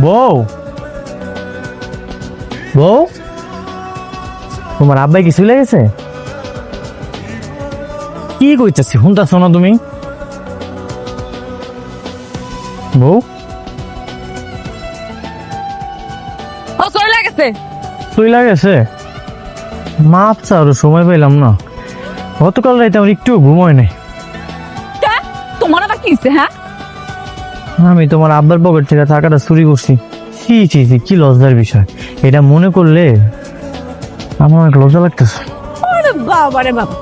বউ বউ, তোমার আব্বাই কি চলে গেছে? কি কইতেছি শুনতেছ না তুমি? বউ চলে গেছে। চলে গেছে? মাপ চাওয়ারও সময় পেলাম না। গতকাল রাইতে আমার একটু ঘুমোয় নাই। তোমার আবার কি হইছে? হ্যাঁ, আমি তোমার আব্বার পকেট থেকে টাকাটা চুরি করছি। ছি ছি ছি, কি লজ্জার বিষয়। এটা মনে করলে আমার অনেক লজ্জা লাগতেছে। আরে বাবা রে বাবা,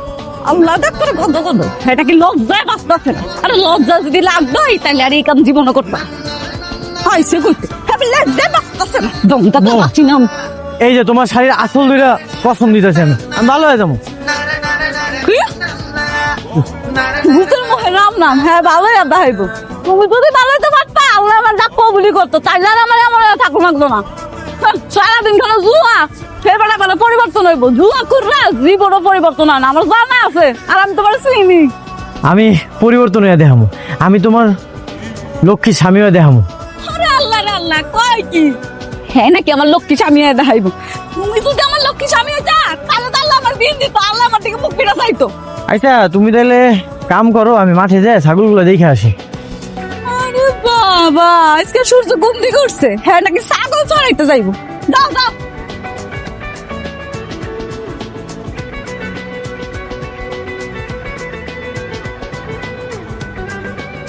আল্লাহ দেখ করে গন্ধ গন্ধ, এটা কি লজ্জায় বাঁচতেছে না? আরে লজ্জা যদি লাগতো তাহলে আর এই কাম জীবনে করতাম। আইসে করতে আমি লজ্জায় বাঁচতেছে না, দমটা তো বাঁচি না। এই যে তোমার শাড়ির আসল দুইটা কসম দিতেছে, আমি ভালো হয়ে যাবো। ভূতের মুখে রাম নাম, হ্যাঁ ভালোই আদা হইব। তুমি যদি ভালো হইতে পারতা, আল্লাহ আমার যা কবুলি করতো, তাইলে আর আমার এমন থাকো লাগতো না। সারাদিন কেন জুয়া, সেবেলা বেলা পরিবর্তন হইব। জুয়া করলে জীবনও পরিবর্তন হয় না, আমার জানা আছে। আর আমি তোমার চিনি। আমি পরিবর্তন হয়ে দেখামো, আমি তোমার লক্ষ্মী স্বামী হয়ে দেখামো। আরে আল্লাহ রে আল্লাহ, কয় কি? হ্যাঁ নাকি আমার লক্ষ্মী স্বামী হয়ে দেখাইব? তুমি যদি আমার লক্ষ্মী স্বামী হইতা, তাহলে তো আল্লাহ আমার দিন দিত, আল্লাহ আমার থেকে মুখ ফিরা চাইতো। আচ্ছা তুমি তাহলে কাম করো, আমি মাঠে যাই ছাগলগুলো দেখে আসি। আরে বাবা, আজকে সূর্য ঘুম থেকে উঠছে, হ্যাঁ নাকি ছাগল চড়াইতে যাইব। যাও যাও।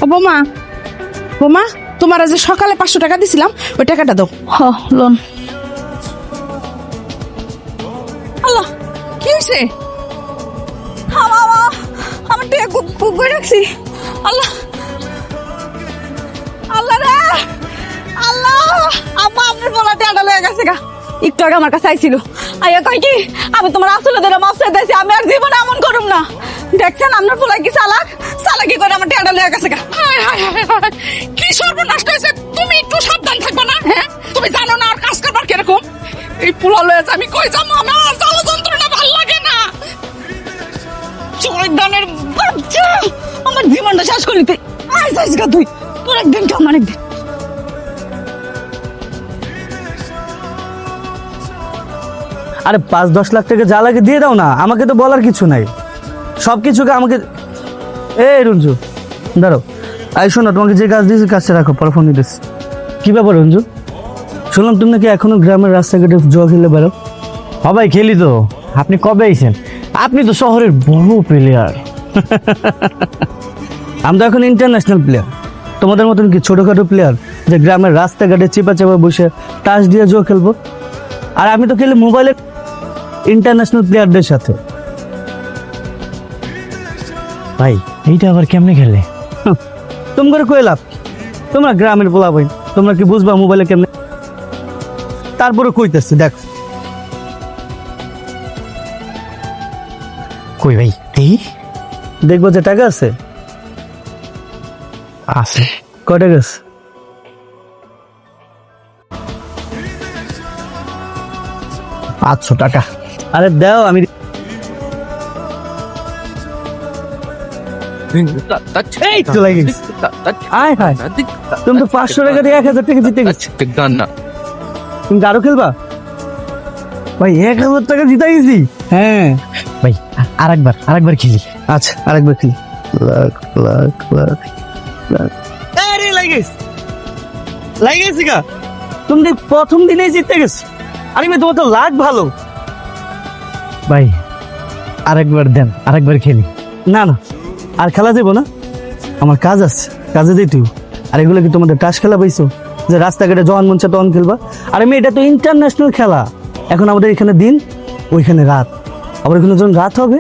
ও বোমা, বোমা, তোমার যে সকালে 500 টাকা দিছিলাম, ওই টাকাটা দাও। লোন। আল্লাহ, কি হয়েছে? আমার টিয়া কুকুর রাখছি। আল্লাহ আল্লাহ রে আল্লাহ, আম্মা আপনার বলা টিয়াটা লয়ে গেছে গা। একটু আগে আমার কাছে আইছিল, আইয়া কয় কি আমি তোমার আসলে ধরে মাছ চাইতেছি, আমি আর জীবনে এমন করুম না। দেখছেন আপনার পোলা কি চালাক, চালাকি করে আমার টিয়াটা লয়ে গেছে গা। কি সর্বনাশ হয়েছে, তুমি একটু সাবধান থাকবে না? হ্যাঁ, তুমি জানো না আর কাজ করবার কিরকম। এই পোলা লয়ে আমি কই যাবো, আমার জ্বালা যন্ত্রণা ভাল লাগে না। শয়তানের বাচ্চা, আমার জীবনটা শেষ করে নিতে আইছিস গা তুই। তোর একদিন কি আমার একদিন। আরে 5-10 লাখ টাকা যা লাগে দিয়ে দাও না, আমাকে তো বলার কিছু নাই। সব কিছুকে আমাকে এই রঞ্জু দাঁড়াও, আই শোনো, তোমাকে যে কাজ দিয়েছি কাজটা রাখো, পরে ফোন দিতেছি। কি ব্যাপার রঞ্জু, শুনলাম তুমি নাকি এখনো গ্রামের রাস্তাঘাটে জুয়া খেলে বেরো? সবাই খেলি তো। আপনি কবে আইছেন? আপনি তো শহরের বড় প্লেয়ার। আমি তো এখন ইন্টারন্যাশনাল প্লেয়ার, তোমাদের মতন কি ছোটখাটো প্লেয়ার যে গ্রামের রাস্তাঘাটে চিপা চাপা বসে তাস দিয়ে জুয়া খেলবো? আর আমি তো খেলি মোবাইলে ইন্টারন্যাশনাল প্লেয়ারদের সাথে। ভাই এইটা আবার কেমনে খেলে? তোমরা কই লাভ, তোমরা গ্রামের পোলা ভাই, তোমরা কি বুঝবা মোবাইলে কেমনে? তারপরে কইতেছি দেখ। কই ভাই এই দেখবো যে টাকা আছে। আছে। কয় টাকা আছে? 500 টাকা। আরে দাও, আমি এই তো লাগে। আয় হায়, তুমি তো 500 টাকা দিয়ে 1000 টাকা জিতে গেছো। তুমি আরো খেলবা? ভাই 1000 টাকা জিতে গেছি। হ্যাঁ ভাই আরেকবার খেলি। আচ্ছা, আরেকবার খেলি। লাখ লাখ লাখ লাখ। আরে লাগেছে গা, তুমি তো প্রথম দিনেই জিতে গেছো। আরে মেয়ে, তোমার তো লাখ ভালো। ভাই আরেকবার দেন, আরেকবার খেলি। না না, আর খেলা দেবো না, আমার কাজ আছে, কাজে দিই তুই। আর এগুলো কি তোমাদের টাস খেলা পাইছো যে রাস্তাঘাটে যখন মন চায় তখন খেলবা? আরে মেয়ে, এটা তো ইন্টারন্যাশনাল খেলা। এখন আমাদের এখানে দিন, ওইখানে রাত। আবার এখানে যখন রাত হবে,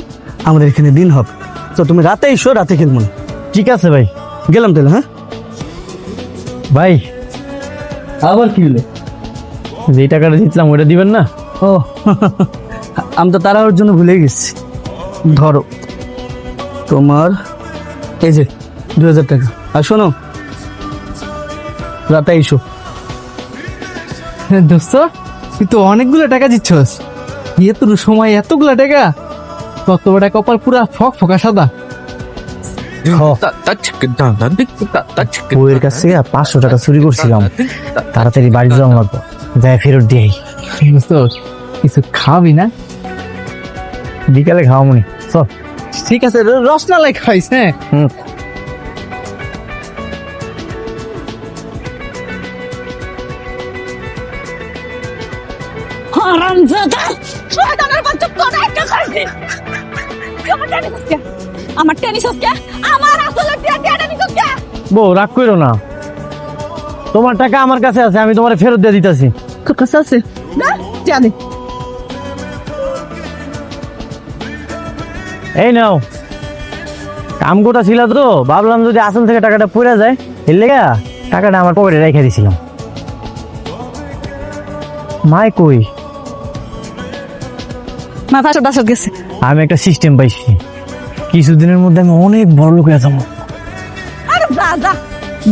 আমাদের এখানে দিন হবে। তো তুমি রাতে এসো, রাতে খেলবো না। ঠিক আছে ভাই, গেলাম তাহলে। হ্যাঁ ভাই আবার কি হলে? যে টাকাটা জিতলাম ওটা দিবেন না? ও আমি তো তারা ওর জন্য ভুলে গেছি। ধরো তোমার এই যে 2000 টাকা। আর শোনো, রাতে এসো। দোস্ত, তুই তো অনেকগুলো টাকা দিচ্ছস। এত সময় এতগুলা টাকা, কত বড় কপাল, পুরা ফক ফকা সাদা। বউয়ের কাছ থেকে 500 টাকা চুরি করছিলাম, তাড়াতাড়ি বাড়ি যাওয়া লাগবো, যাই ফেরত দিয়ে দোস্ত কিছু খাওয়াবি না? বিকালে খাওয়া মনে চল। ঠিক আছে, রসমালাই খাইস। হ্যাঁ হুম। হারামজাদা শয়তানের বাচ্চা তোরা একটা করবি আমার টেনিস হচ্ছে আমার আসলে টেনিস হচ্ছে বউ রাগ করো না, তোমার টাকা আমার কাছে আছে, আমি তোমার ফেরত দিয়ে দিতেছি। তোর কাছে আছে না জানি এই নাও, কাম কোটা ছিল তো, ভাবলাম যদি আসল থেকে টাকাটা পড়ে যায়, এর লেগা টাকাটা আমার পকেটে রেখে দিছিলাম। মাই কই? মা বাসা গেছে। আমি একটা সিস্টেম পাইছি, কিছুদিনের মধ্যে আমি অনেক বড় লোক হয়ে যাবো। আরে যা যা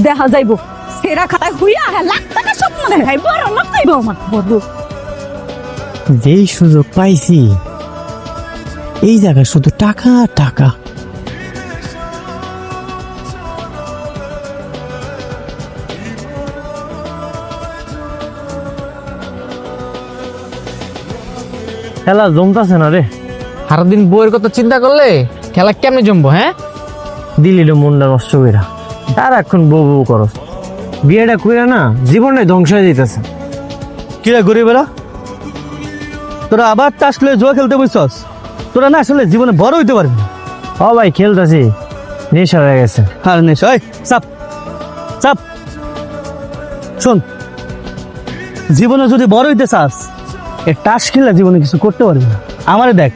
দেখা যাইবো, সেরা খাটায় হুইয়া হ্যাঁ লাখ টাকা সব মনে হয় বড় লোক খাইব আমার বড়। যেই সুযোগ পাইছি, এই জায়গায় শুধু টাকা টাকা। খেলা জমতাছে না রে। সারাদিন বউয়ের কথা চিন্তা করলে খেলা কেমনে জমবো? হ্যাঁ দিলি রে মনটা নষ্ট কইরা, আর এখন বউ বউ করস, বিয়েটা কইরা না জীবনটাই ধ্বংস হয়ে যাইতেছে। কিরা গরিবেরা, তোরা আবার তাস খেলে জুয়া খেলতে বসছস? তোরা না আসলে জীবনে বড় হইতে পারবি না। ও ভাই খেলতেছি, নেশা হয়ে গেছে। আর নেশা, এই চাপ চাপ। শোন, জীবনে যদি বড় হইতে চাস, এই তাস খেলে জীবনে কিছু করতে পারবি না। আমারে দেখ,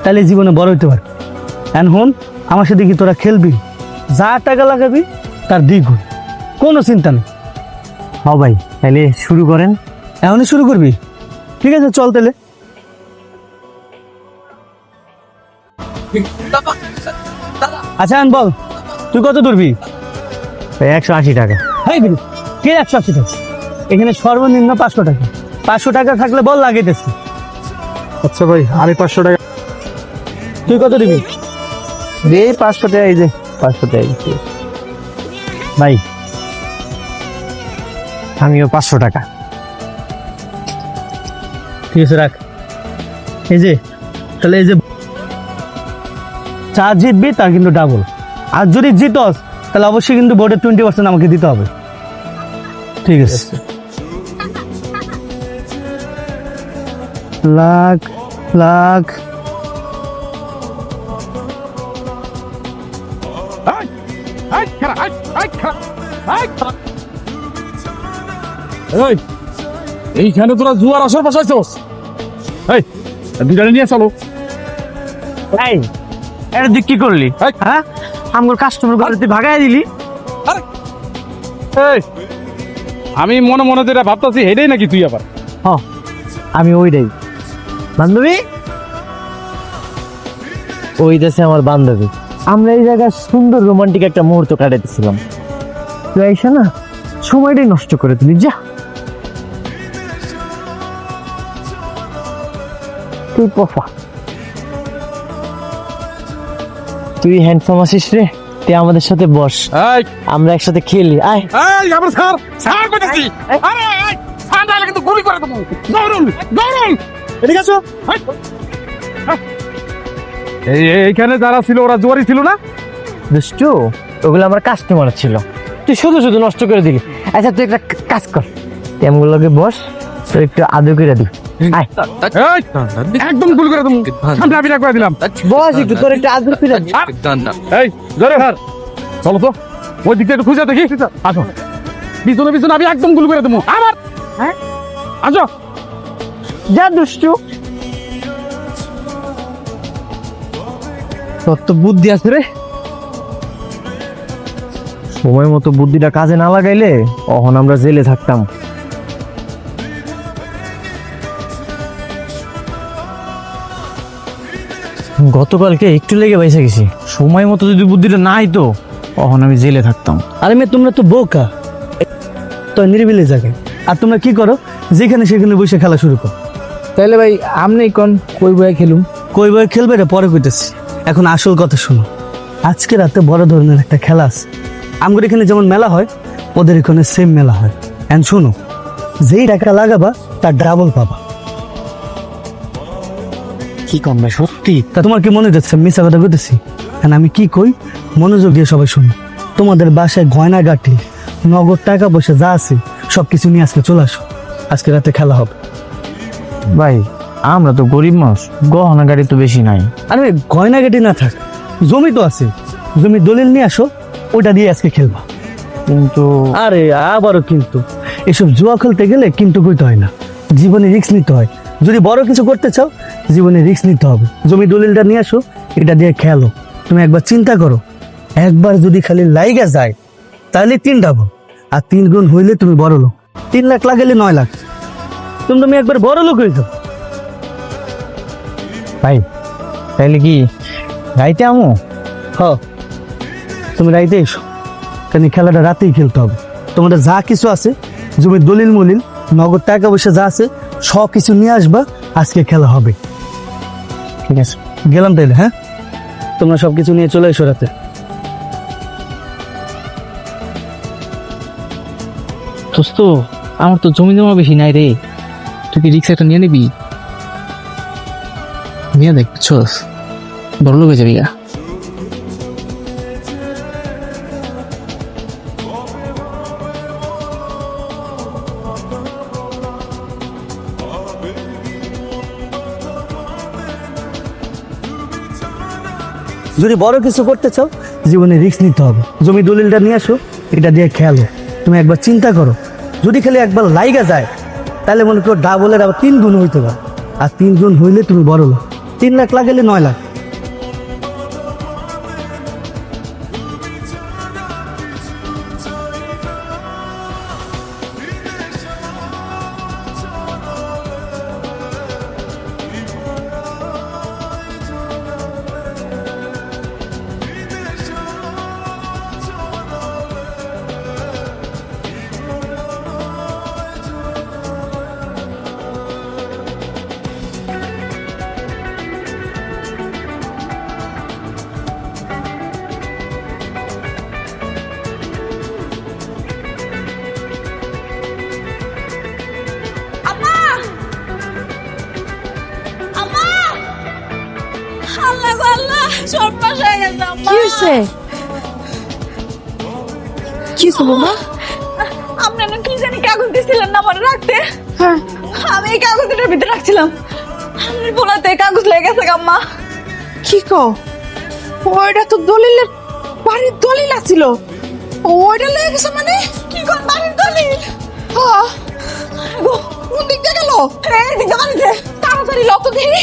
তাহলে জীবনে বড় হইতে পারবি। এন্ড হন, আমার সাথে কি তোরা খেলবি, যা টাকা লাগাবি তার দ্বিগুণ, কোনো চিন্তা নেই। ও ভাই তাহলে শুরু করেন। এখনই শুরু করবি? ঠিক আছে চল তাহলে। আচ্ছা আন বল, তুই কত ধরবি? 180 টাকা। হাই দিবি কে? 180 টাকা? এখানে সর্বনিম্ন 500 টাকা। 500 টাকা থাকলে বল লাগাইতেছি। আচ্ছা ভাই, আমি 500 টাকা। তুই কত দিবি? এই 500 টাকা, এই যে 500 টাকা ভাই, আমিও 500 টাকা। ঠিক আছে রাখ। এই যে তাহলে এই যে যা জিতবি তার কিন্তু ডাবল, আর যদি জিতস তাহলে অবশ্যই কিন্তু বোর্ডের 20% আমাকে দিতে হবে। ঠিক আছে। লাখ লাখ এইখানে তোরা জুয়ার আসর বসাইছস? এই দুইটা নিয়ে চলো। এই এটা তুই কি করলি? এই। হ্যাঁ, আমার কাস্টমার ঘরে তুই ভাগাই দিলি। এই আমি মনে মনে যেটা ভাবতেছি হেডেই নাকি তুই আবার? হ, আমি ওইটাই। বান্ধবী, ওই দেশে আমার বান্ধবী, আমরা এই জায়গায় সুন্দর রোমান্টিক একটা মুহূর্ত কাটাইতেছিলাম, তুই আইসা না সময়টাই নষ্ট করে দিলি। যা তুই পফা, তুই হ্যান্ডসাম আছিস রে, তুই আমাদের সাথে বস, এই আমরা একসাথে খেলি। আয় এই আমার স্যার স্যার কইতাছি। আরে এই স্যার ডালে কিন্তু গুলি করে দেবো। দৌড়ুন দৌড়ুন, এদিকে আসো। এই এইখানে যারা ছিল ওরা জুয়ারি ছিল না? দুষ্টু, ওগুলো আমার কাস্টমার ছিল, তুই শুধু শুধু নষ্ট করে দিলি। আচ্ছা তুই একটা কাজ কর, তুই আমগুলোকে বস, তোর একটু আদর করে দিই। আয় এই একদম গুলি করে দেবো, সামনে আমি করে দিলাম। বস, একটু তোর একটু আদর করে দিই। এই জোরে হার, চলো তো ওই দিকটা একটু খুঁজে দেখি। আসো পিছনে পিছনে আমি একদম গুলি করে দেবো আমার। হ্যাঁ আসো। যা দুষ্টু, তোর তো বুদ্ধি আছে রে, সময় মতো বুদ্ধিটা কাজে না লাগাইলে তখন আমরা জেলে থাকতাম। গতকালকে একটু লেগে বাইসা গেছি, সময় মতো যদি বুদ্ধিটা না আইতো তখন আমি জেলে থাকতাম। আরে মেয়ে, তোমরা তো বোকা, তো নিরিবিলি জায়গায়, আর তোমরা কি করো, যেখানে সেখানে বসে খেলা শুরু করো। তাইলে ভাই আমনে কোন কই বয়ে খেলুম? কই বই খেলবে রে পরে কইতেছি, এখন আসল কথা শুনো। আজকে রাতে বড় ধরনের একটা খেলা আছে। আমাদের এখানে যেমন মেলা হয়, ওদের এখানে সেম মেলা হয়। এন্ড শোনো, যেই টাকা লাগাবা তার ডাবল পাবা। কি কম ভাই, সত্যি? তা তোমার কি মনে হচ্ছে মিশা কথা বলতেছি? এখন আমি কি কই, মনোযোগ দিয়ে সবাই শোনো। তোমাদের বাসায় গয়না গাটি, নগদ টাকা পয়সা যা আছে সব কিছু নিয়ে আজকে চলে আসো। আজকে রাতে খেলা হবে। ভাই আমরা তো গরিব মানুষ, গহনা গাড়ি তো বেশি নাই। আরে গয়না গাটি না থাক, জমি তো আছে, জমি দলিল নিয়ে আসো, ওটা দিয়ে আজকে খেলবা। কিন্তু আরে আবারও কিন্তু, এসব জুয়া খেলতে গেলে কিন্তু কইতে হয় না, জীবনে রিস্ক নিতে হয়। যদি বড় কিছু করতে চাও জীবনে রিস্ক নিতে হবে। জমি দলিলটা নিয়ে আসো, এটা দিয়ে খেলো। তুমি একবার চিন্তা করো, একবার যদি খালি লাইগা যায় তাহলে 3 ডাবল, আর 3 গুণ হইলে তুমি বড় লোক। 3 লাখ লাগালে 9 লাখ, তুমি একবার বড় লোক হয়ে যাও। ভাই তাইলে কি রাইতে আমো? হ, তুমি রাইতে এসো, কেন খেলাটা রাতেই খেলতে হবে। তোমাদের যা কিছু আছে, জমির দলিল মলিল, নগদ টাকা পয়সা যা আছে সব কিছু নিয়ে আসবা, আজকে খেলা হবে। ঠিক আছে, গেলাম তাইলে। হ্যাঁ, তোমরা সব কিছু নিয়ে চলে এসো রাতে। দোস্ত আমার তো জমি জমা বেশি নাই রে, তুই কি রিক্সা একটা নিয়ে নিবি? নিয়ে দেখ, বুঝছস, বড় লোক হয়ে যাবি গা। যদি বড় কিছু করতে চাও জীবনে রিস্ক নিতে হবে। জমি দলিলটা নিয়ে আসো, এটা দিয়ে খেলো। তুমি একবার চিন্তা করো, যদি খালি একবার লাইগা যায় তাহলে মনে করো ডাবলের আবার 3 গুণ হইতে পারে, আর 3 গুণ হইলে তুমি বড় লোক। 3 লাখ লাগালে 9 লাখ। আম্মা, আম্মা, আল্লাহ গো আল্লাহ, সর্বনাশ হয়ে গেছে আম্মা। কি হয়েছে? কি হয়েছে বৌমা? আপনারা কি জানি কাগজ দিছিলেন না আমার রাখতে? হ্যাঁ, আমি এই কাগজটার ভিতরে রাখছিলাম, আমার বলাতে কাগজ লেগে গেছে আম্মা। কি কও? ওইটা তো দলিলের বাড়ির দলিল আছিল, ওইটা লেগে গেছে মানে? কি কোন বাড়ির দলিল? হ্যাঁ, কোন দিক দিয়ে গেল? এই দিকে বাড়িতে তাড়াতাড়ি লতো দেখি।